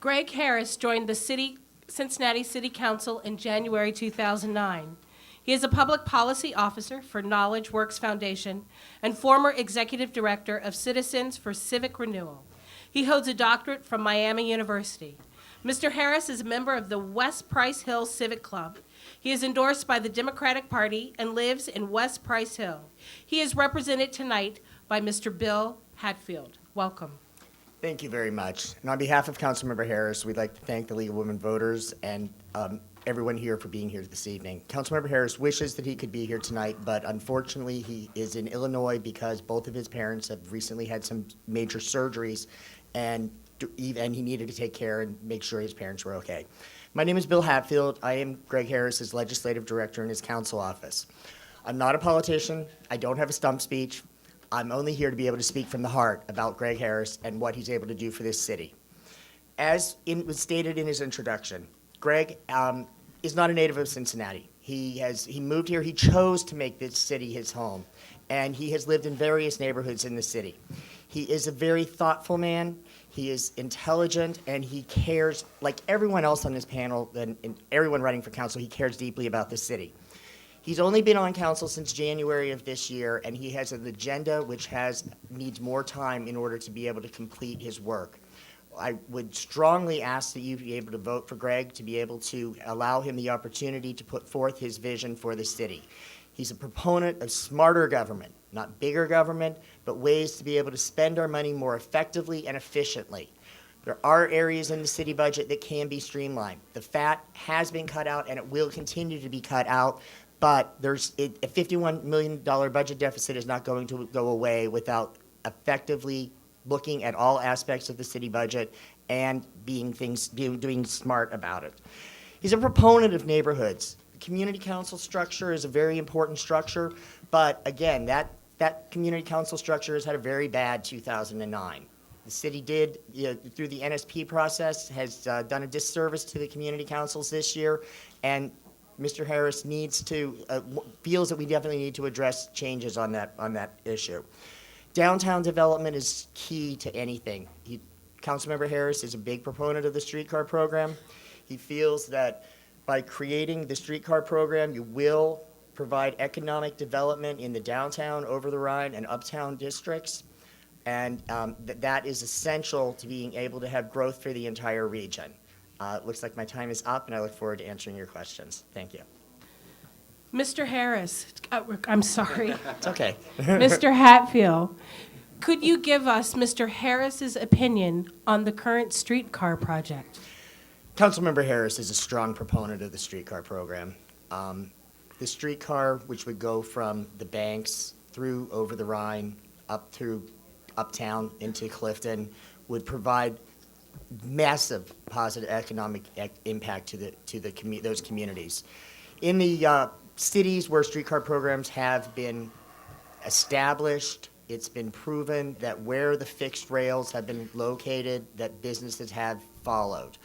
Greg Harris joined the Cincinnati City Council in January 2009. He is a public policy officer for Knowledge Works Foundation and former executive director of Citizens for Civic Renewal. He holds a doctorate from Miami University. Mr. Harris is a member of the West Price Hill Civic Club. He is endorsed by the Democratic Party and lives in West Price Hill. He is represented tonight by Mr. Bill Hatfield. Welcome. Thank you very much. And on behalf of Councilmember Harris, we'd like to thank the League of Women Voters and everyone here for being here this evening. Councilmember Harris wishes that he could be here tonight, but unfortunately he is in Illinois because both of his parents have recently had some major surgeries, and he needed to take care and make sure his parents were okay. My name is Bill Hatfield. I am Greg Harris's legislative director in his council office. I'm not a politician. I don't have a stump speech. I'm only here to be able to speak from the heart about Greg Harris and what he's able to do for this city. As was stated in his introduction, Greg is not a native of Cincinnati. He moved here. He chose to make this city his home, and he has lived in various neighborhoods in the city. He is a very thoughtful man. He is intelligent, and he cares, like everyone else on this panel and everyone running for council, he cares deeply about the city. He's only been on council since January of this year, and he has an agenda which needs more time in order to be able to complete his work. I would strongly ask that you be able to vote for Greg to be able to allow him the opportunity to put forth his vision for the city. He's a proponent of smarter government, not bigger government, but ways to be able to spend our money more effectively and efficiently. There are areas in the city budget that can be streamlined. The fat has been cut out, and it will continue to be cut out. But a $51 million budget deficit is not going to go away without effectively looking at all aspects of the city budget and doing smart about it. He's a proponent of neighborhoods. The community council structure is a very important structure, but again, that community council structure has had a very bad 2009. The city did, through the NSP process, has done a disservice to the community councils this year, and Mr. Harris feels that we definitely need to address changes on that issue. Downtown development is key to anything. Councilmember Harris is a big proponent of the streetcar program. He feels that by creating the streetcar program, you will provide economic development in the downtown, over the Rhine, and uptown districts, and that is essential to being able to have growth for the entire region. It looks like my time is up, and I look forward to answering your questions. Thank you. Mr. Harris, I'm sorry. It's okay. Mr. Hatfield, could you give us Mr. Harris's opinion on the current streetcar project? Councilmember Harris is a strong proponent of the streetcar program. The streetcar, which would go from the banks through over the Rhine, up through uptown into Clifton, would provide massive positive economic impact to those communities. In the cities where streetcar programs have been established, it's been proven that where the fixed rails have been located, that businesses have followed.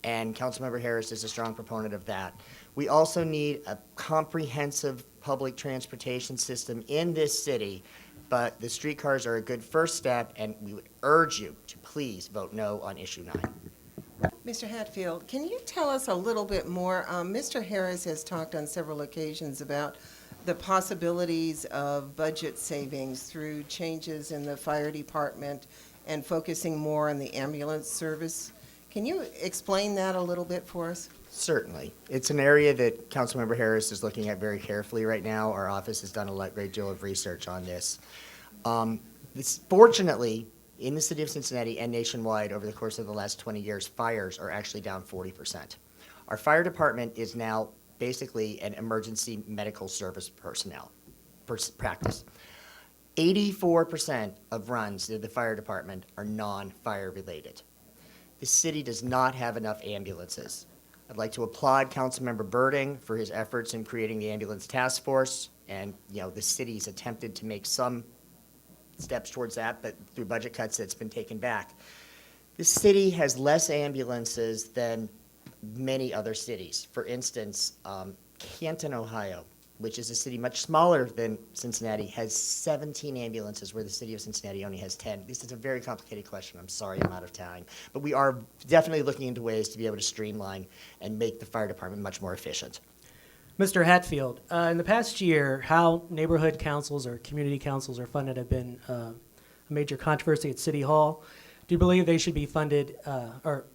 And Councilmember Harris is a strong proponent of that. We also need a comprehensive public transportation system in this city, but the streetcars are a good first step, and we would urge you to please vote no on issue 9. Mr. Hatfield, can you tell us a little bit more? Mr. Harris has talked on several occasions about the possibilities of budget savings through changes in the fire department and focusing more on the ambulance service. Can you explain that a little bit for us? Certainly. It's an area that Councilmember Harris is looking at very carefully right now. Our office has done a great deal of research on this. Fortunately, in the city of Cincinnati and nationwide over the course of the last 20 years, fires are actually down 40%. Our fire department is now basically an emergency medical service practice. 84% of runs in the fire department are non-fire related. The city does not have enough ambulances. I'd like to applaud Councilmember Birding for his efforts in creating the ambulance task force, and the city's attempted to make some steps towards that, but through budget cuts it's been taken back. The city has less ambulances than many other cities. For instance, Canton, Ohio, which is a city much smaller than Cincinnati, has 17 ambulances, where the city of Cincinnati only has 10? This is a very complicated question. I'm sorry I'm out of time. But we are definitely looking into ways to be able to streamline and make the fire department much more efficient. Mr. Hatfield, in the past year, how neighborhood councils or community councils are funded have been a major controversy at City Hall. Do you believe they should be funded, or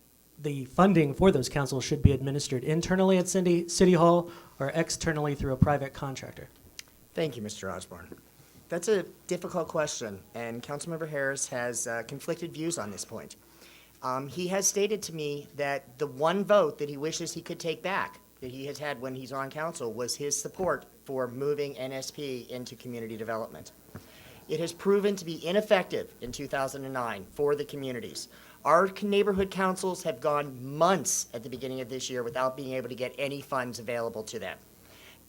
the funding for those councils should be administered internally at City Hall or externally through a private contractor? Thank you, Mr. Osborne. That's a difficult question, and Councilmember Harris has conflicted views on this point. He has stated to me that the one vote that he wishes he could take back, that he has had when he's on council, was his support for moving NSP into community development. It has proven to be ineffective in 2009 for the communities. Our neighborhood councils have gone months at the beginning of this year without being able to get any funds available to them.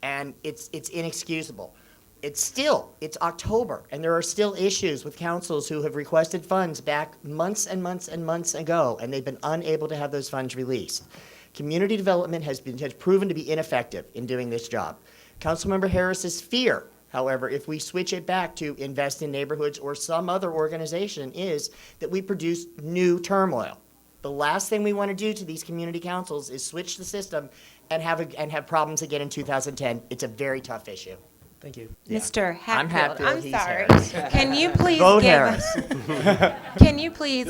And it's inexcusable. It's October, and there are still issues with councils who have requested funds back months and months and months ago, and they've been unable to have those funds released. Community development has proven to be ineffective in doing this job. Councilmember Harris's fear, however, if we switch it back to invest in neighborhoods or some other organization, is that we produce new turmoil. The last thing we want to do to these community councils is switch the system and have problems again in 2010. It's a very tough issue. Thank you. Yeah. Mr. I'm Hatfield, I'm he's sorry. Harris. Can you please Vote give, Harris. can you please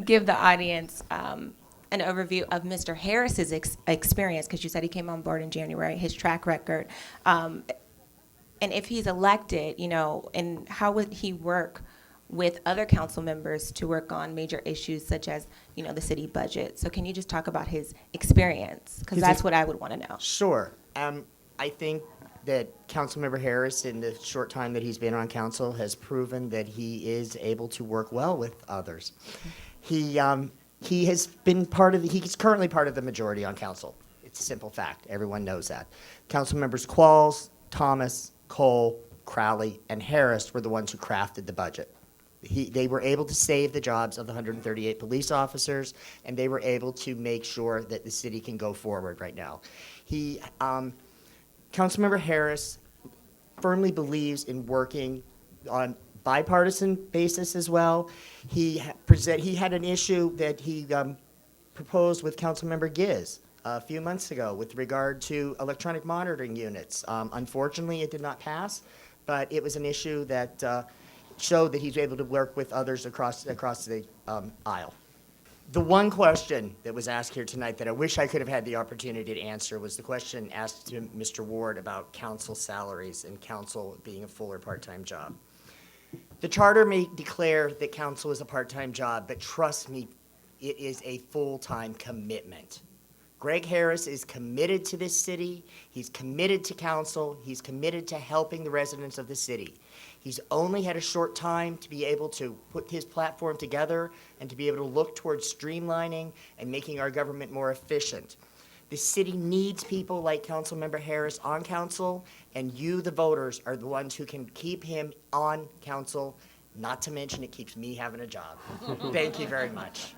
give the audience an overview of Mr. Harris's experience, because you said he came on board in January, his track record, and if he's elected, and how would he work with other council members to work on major issues such as, the city budget? So can you just talk about his experience? Because that's what I would want to know. Sure. I think that Councilmember Harris, in the short time that he's been on council, has proven that he is able to work well with others. He has been he's currently part of the majority on council. It's a simple fact. Everyone knows that. Council members Qualls, Thomas, Cole, Crowley, and Harris were the ones who crafted the budget. They were able to save the jobs of the 138 police officers, and they were able to make sure that the city can go forward right now. Councilmember Harris firmly believes in working on bipartisan basis as well. He had an issue that he proposed with Councilmember Giz a few months ago with regard to electronic monitoring units. Unfortunately, it did not pass, but it was an issue that showed that he's able to work with others across the aisle. The one question that was asked here tonight that I wish I could have had the opportunity to answer was the question asked to Mr. Ward about council salaries and council being a full or part-time job. The charter may declare that council is a part-time job, but trust me, it is a full-time commitment. Greg Harris is committed to this city. He's committed to council. He's committed to helping the residents of the city. He's only had a short time to be able to put his platform together and to be able to look towards streamlining and making our government more efficient. The city needs people like Councilmember Harris on council, and you, the voters, are the ones who can keep him on council, not to mention it keeps me having a job. Thank you very much.